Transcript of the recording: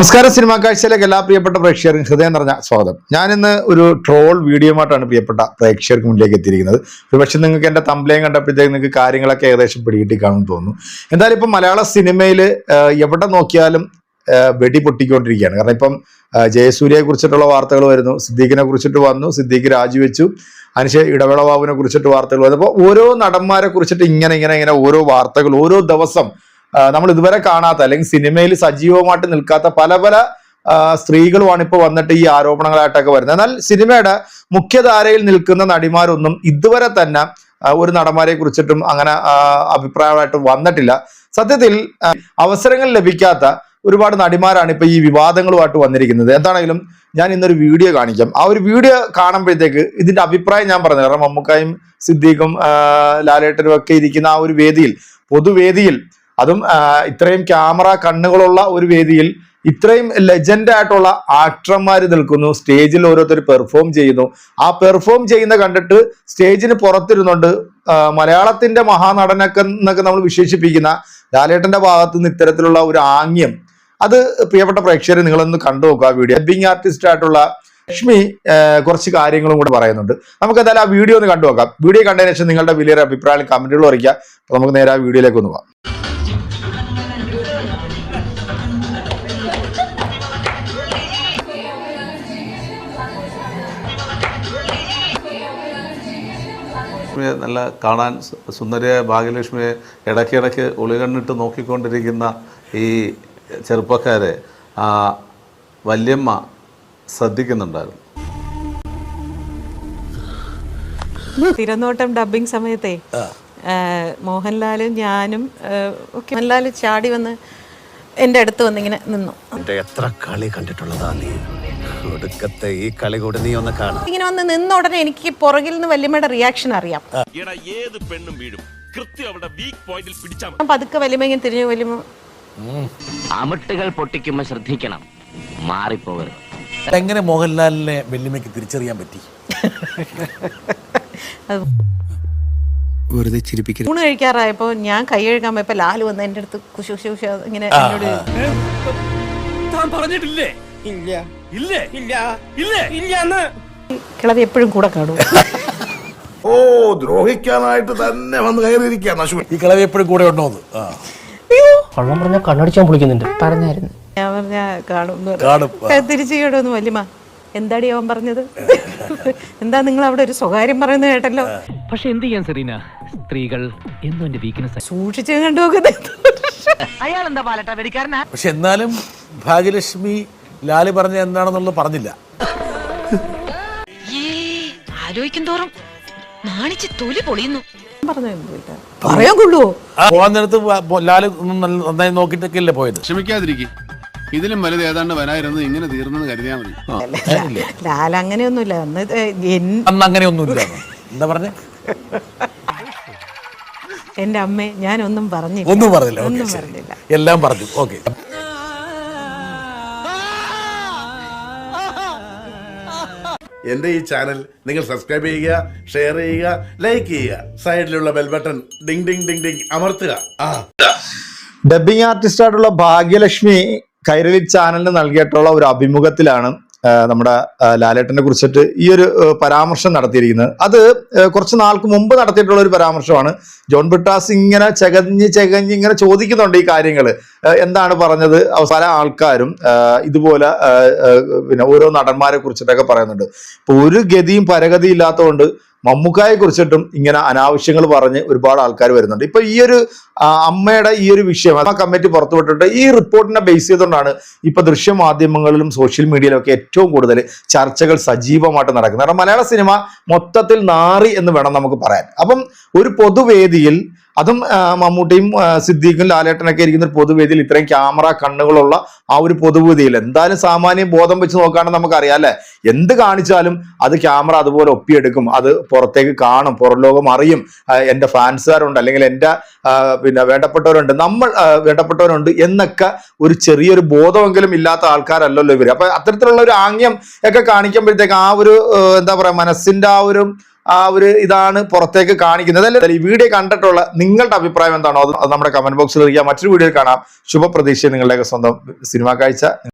നമസ്കാരം. സിനിമാ കാഴ്ചയിലേക്ക് എല്ലാ പ്രിയപ്പെട്ട പ്രേക്ഷകർക്കും ഹൃദയം നിറഞ്ഞ സ്വാഗതം. ഞാനിന്ന് ഒരു ട്രോൾ വീഡിയോമായിട്ടാണ് പ്രിയപ്പെട്ട പ്രേക്ഷകർക്ക് മുന്നിലേക്ക് എത്തിയിരിക്കുന്നത്. ഒരുപക്ഷെ നിങ്ങൾക്ക് എൻ്റെ തംബ്ലൈൻ കണ്ടപ്പോഴത്തേക്ക് നിങ്ങൾക്ക് കാര്യങ്ങളൊക്കെ ഏകദേശം പിടികിട്ടി കാണുമെന്ന് തോന്നുന്നു. എന്തായാലും ഇപ്പം മലയാള സിനിമയിൽ എവിടെ നോക്കിയാലും വെടി പൊട്ടിക്കൊണ്ടിരിക്കുകയാണ്. കാരണം ഇപ്പം ജയസൂര്യയെ കുറിച്ചിട്ടുള്ള വാർത്തകൾ വരുന്നു, സിദ്ദീഖിനെ കുറിച്ചിട്ട് വന്നു, സിദ്ദീഖ് രാജിവെച്ചു, അതിനുശേഷം ഇടവേള ബാബുവിനെ കുറിച്ചിട്ട് വാർത്തകൾ വന്നു. അപ്പോൾ ഓരോ നടന്മാരെ കുറിച്ചിട്ട് ഇങ്ങനെ ഓരോ വാർത്തകൾ ഓരോ ദിവസം നമ്മൾ ഇതുവരെ കാണാത്ത അല്ലെങ്കിൽ സിനിമയിൽ സജീവമായിട്ട് നിൽക്കാത്ത പല പല സ്ത്രീകളുമാണ് ഇപ്പോൾ വന്നിട്ട് ഈ ആരോപണങ്ങളായിട്ടൊക്കെ വരുന്നത്. എന്നാൽ സിനിമയുടെ മുഖ്യധാരയിൽ നിൽക്കുന്ന നടിമാരൊന്നും ഇതുവരെ തന്നെ ഒരു നടന്മാരെ കുറിച്ചിട്ടും അങ്ങനെ അഭിപ്രായമായിട്ട് വന്നിട്ടില്ല. സത്യത്തിൽ അവസരങ്ങൾ ലഭിക്കാത്ത ഒരുപാട് നടിമാരാണ് ഇപ്പൊ ഈ വിവാദങ്ങളുമായിട്ട് വന്നിരിക്കുന്നത്. എന്താണെങ്കിലും ഞാൻ ഇന്നൊരു വീഡിയോ കാണിക്കാം. ആ ഒരു വീഡിയോ കാണുമ്പോഴത്തേക്ക് ഇതിന്റെ അഭിപ്രായം ഞാൻ പറഞ്ഞു. കാരണം മമ്മൂക്കായും സിദ്ദീഖും ലാലേട്ടനും ഒക്കെ ഇരിക്കുന്ന ആ ഒരു വേദിയിൽ, പൊതുവേദിയിൽ, അതും ഇത്രയും ക്യാമറ കണ്ണുകളുള്ള ഒരു വേദിയിൽ ഇത്രയും ലെജൻഡ് ആയിട്ടുള്ള ആക്ടർമാർ നിൽക്കുന്നു, സ്റ്റേജിൽ ഓരോരുത്തർ പെർഫോം ചെയ്യുന്നു. ആ പെർഫോം ചെയ്യുന്ന കണ്ടിട്ട് സ്റ്റേജിന് പുറത്തിരുന്നുണ്ട് മലയാളത്തിന്റെ മഹാനടനൊക്കെ എന്നൊക്കെ നമ്മൾ വിശേഷിപ്പിക്കുന്ന ലാലേട്ടന്റെ ഭാഗത്തു നിന്ന് ഇത്തരത്തിലുള്ള ഒരു ആംഗ്യം, അത് പ്രിയപ്പെട്ട പ്രേക്ഷകരെ നിങ്ങളൊന്ന് കണ്ടു നോക്കുക. ആ വീഡിയോ ഡബ്ബിംഗ് ആർട്ടിസ്റ്റ് ആയിട്ടുള്ള ലക്ഷ്മി കുറച്ച് കാര്യങ്ങളും കൂടെ പറയുന്നുണ്ട്. നമുക്ക് എന്തായാലും ആ വീഡിയോ ഒന്ന് കണ്ടു നോക്കാം. വീഡിയോ കണ്ടതിന് ശേഷം നിങ്ങളുടെ വലിയൊരു അഭിപ്രായം കമന്റുകൾ അറിയിക്കുക. അപ്പൊ നമുക്ക് നേരെ ആ വീഡിയോയിലേക്ക് ഒന്ന് പോകാം. നല്ല കാണാൻ സുന്ദരിയായ ഭാഗ്യലക്ഷ്മിയെ ഇടയ്ക്കിടയ്ക്ക് ഒളികണ്ണിട്ട് നോക്കിക്കൊണ്ടിരിക്കുന്ന ഈ ചെറുപ്പക്കാരെ വല്യമ്മ ശ്രദ്ധിക്കുന്നുണ്ടായിരുന്നു. തിരനോട്ടം ഡബ്ബിംഗ് സമയത്തെ മോഹൻലാലും ഞാനും ഒക്കെ മോഹൻലാൽ ചാടി വന്ന് എൻ്റെ അടുത്ത് വന്നിങ്ങനെ നിന്നു. എത്ര കളി കണ്ടിട്ടുള്ളതാ നീ, ഒടുക്കത്തെ ഈ കളി കൂടെ നീ ഒന്ന് കാണാം. ഇങ്ങനെ വന്ന് നിന്ന ഉടനെ എനിക്ക് പുറകിൽ നിന്ന് വല്യമ്മയുടെ റിയാക്ഷൻ അറിയാം. പതുക്കെ വല്യമ്മ ഇങ്ങനെ തിരിഞ്ഞു. വല്യമ്മ അമിട്ടുകൾ പൊട്ടിക്കുമ്പോ ശ്രദ്ധിക്കണം, മാറിപ്പോകരുത്. എങ്ങനെ മോഹൻലാലിനെ വല്യമ്മയ്ക്ക് തിരിച്ചറിയാൻ പറ്റി? വെറുതെ ചിരിപ്പിക്കും. ഊണ് കഴിക്കാറായപ്പോ ഞാൻ കൈ കഴുകാൻ പോയപ്പോ ലാല് വന്ന് എന്റെ അടുത്ത് കുശു ഇങ്ങനെ പറഞ്ഞിട്ടില്ലേ? കിളവി എപ്പോഴും കൂടെ കാണും. ഓ, ദ്രോഹിക്കാനായിട്ട് തന്നെ വന്ന് കയറിയിരിക്കുകയാണ്. ഈ കിളവി എപ്പോഴും കൂടെ ഉണ്ടോ? കള്ളം പറഞ്ഞ കണ്ണടിച്ചാൻ പൊളിക്കുന്നുണ്ട് പറഞ്ഞായിരുന്നു. ഞാൻ പറഞ്ഞ കാണും തിരിച്ചു കേട്ടോന്ന്. വല്യമ്മ എന്താടി അവൻ പറഞ്ഞത്? എന്താ നിങ്ങൾ അവിടെ ഒരു സ്വകാര്യം പറയുന്നത് കേട്ടല്ലോ. പക്ഷെ എന്ത് ചെയ്യാൻ സെറീന, സ്ത്രീകൾ എന്നും എന്റെ വീക്ക്നെസ്. സൂക്ഷിച്ച് കണ്ടുപോക്കുന്നത്. അയാൾ എന്താ പാലട്ട വെടിക്കാരനാ? പക്ഷെ എന്നാലും ഭാഗ്യലക്ഷ്മി ലാല് പറഞ്ഞ എന്താണെന്നുള്ളത് പറഞ്ഞില്ല. ആലോചിക്കും തോറും നാണിച്ച് തൊലി പൊളിയുന്നു. പറയാൻ കൊള്ളുവോ? പോകാൻ നേരത്ത് ലാല് നന്നായി നോക്കിയിട്ടൊക്കെ അല്ലേ പോയത്. ക്ഷമിക്കാതിരിക്കും, ഇതിലും വലുത് ഏതാണ്ട് വരായിരുന്നത് ഇങ്ങനെ തീർന്നെന്ന് കരുതിയാൽ മതി. ലാൽ അങ്ങനെയൊന്നുമില്ല. അന്ന് അങ്ങനെയൊന്നുമില്ല. എന്താ പറഞ്ഞ? എന്റെ അമ്മേ ഞാൻ ഒന്നും പറഞ്ഞില്ല. ഒന്നും പറഞ്ഞില്ല. ഒന്നും പറഞ്ഞില്ല. എല്ലാം പറഞ്ഞു. ഓക്കെ. എന്റെ ഈ ചാനൽ നിങ്ങൾ സബ്സ്ക്രൈബ് ചെയ്യുക, ഷെയർ ചെയ്യുക, ലൈക്ക് ചെയ്യുക, സൈഡിലുള്ള bell button Ding Ding Ding Ding അമർത്തുക. ഡബ്ബിംഗ് ആർട്ടിസ്റ്റ് ആയിട്ടുള്ള ഭാഗ്യലക്ഷ്മി കൈരളി ചാനലിന് നൽകിയിട്ടുള്ള ഒരു അഭിമുഖത്തിലാണ് നമ്മുടെ ലാലേട്ടനെ കുറിച്ചിട്ട് ഈ ഒരു പരാമർശം നടത്തിയിരിക്കുന്നത്. അത് കുറച്ച് നാൾക്ക് മുമ്പ് നടത്തിയിട്ടുള്ള ഒരു പരാമർശമാണ്. ജോൺ ബ്രിട്ടാസ് ഇങ്ങനെ ചകഞ്ഞ് ഇങ്ങനെ ചോദിക്കുന്നുണ്ട് ഈ കാര്യങ്ങൾ എന്താണ് പറഞ്ഞത്. പല ആൾക്കാരും ഇതുപോലെ പിന്നെ ഓരോ നടന്മാരെ കുറിച്ചിട്ടൊക്കെ പറയുന്നുണ്ട്. ഇപ്പൊ ഒരു ഗതിയും പരഗതിയും ഇല്ലാത്തതുകൊണ്ട് മമ്മൂക്കായെ കുറിച്ചിട്ടും ഇങ്ങനെ അനാവശ്യങ്ങൾ പറഞ്ഞ് ഒരുപാട് ആൾക്കാർ വരുന്നുണ്ട്. ഇപ്പൊ ഈ ഒരു അമ്മയുടെ ഈ ഒരു വിഷയം ആ കമ്മിറ്റി പുറത്തുവിട്ടിട്ട് ഈ റിപ്പോർട്ടിനെ ബേസ് ചെയ്തുകൊണ്ടാണ് ഇപ്പൊ ദൃശ്യമാധ്യമങ്ങളിലും സോഷ്യൽ മീഡിയയിലും ഒക്കെ ഏറ്റവും കൂടുതൽ ചർച്ചകൾ സജീവമായിട്ട് നടക്കുന്നത്. കാരണം മലയാള സിനിമ മൊത്തത്തിൽ നാറി എന്ന് വേണം നമുക്ക് പറയാൻ. അപ്പം ഒരു പൊതുവേദിയിൽ, അതും മമ്മൂട്ടിയും സിദ്ദീഖും ലാലേട്ടനൊക്കെ ഇരിക്കുന്ന ഒരു പൊതുവേദിയിൽ, ഇത്രയും ക്യാമറ കണ്ണുകളുള്ള ആ ഒരു പൊതുവേദിയിൽ എന്തായാലും സാമാന്യ ബോധം വെച്ച് നോക്കുകയാണെങ്കിൽ നമുക്കറിയാം അല്ലെ, എന്ത് കാണിച്ചാലും അത് ക്യാമറ അതുപോലെ ഒപ്പിയെടുക്കും, അത് പുറത്തേക്ക് കാണും, പുറം ലോകം അറിയും. എൻ്റെ ഫാൻസുകാരുണ്ട്, അല്ലെങ്കിൽ എൻ്റെ പിന്നെ വേണ്ടപ്പെട്ടവരുണ്ട്, നമ്മൾ വേണ്ടപ്പെട്ടവരുണ്ട് എന്നൊക്കെ ഒരു ചെറിയൊരു ബോധമെങ്കിലും ഇല്ലാത്ത ആൾക്കാരല്ലല്ലോ ഇവർ. അപ്പൊ അത്തരത്തിലുള്ള ഒരു ആംഗ്യം ഒക്കെ കാണിക്കുമ്പോഴത്തേക്ക് ആ ഒരു എന്താ പറയാ മനസ്സിന്റെ ആ ഒരു ഇതാണ് പുറത്തേക്ക് കാണിക്കുന്നത്. അല്ലെ, ഈ വീഡിയോ കണ്ടിട്ടുള്ള നിങ്ങളുടെ അഭിപ്രായം എന്താണോ അത് നമ്മുടെ കമന്റ് ബോക്സിൽ അറിയിക്കുക. മറ്റൊരു വീഡിയോ കാണാം. ശുഭപ്രതീക്ഷ നിങ്ങളുടെയൊക്കെ സ്വന്തം സിനിമാ കാഴ്ച.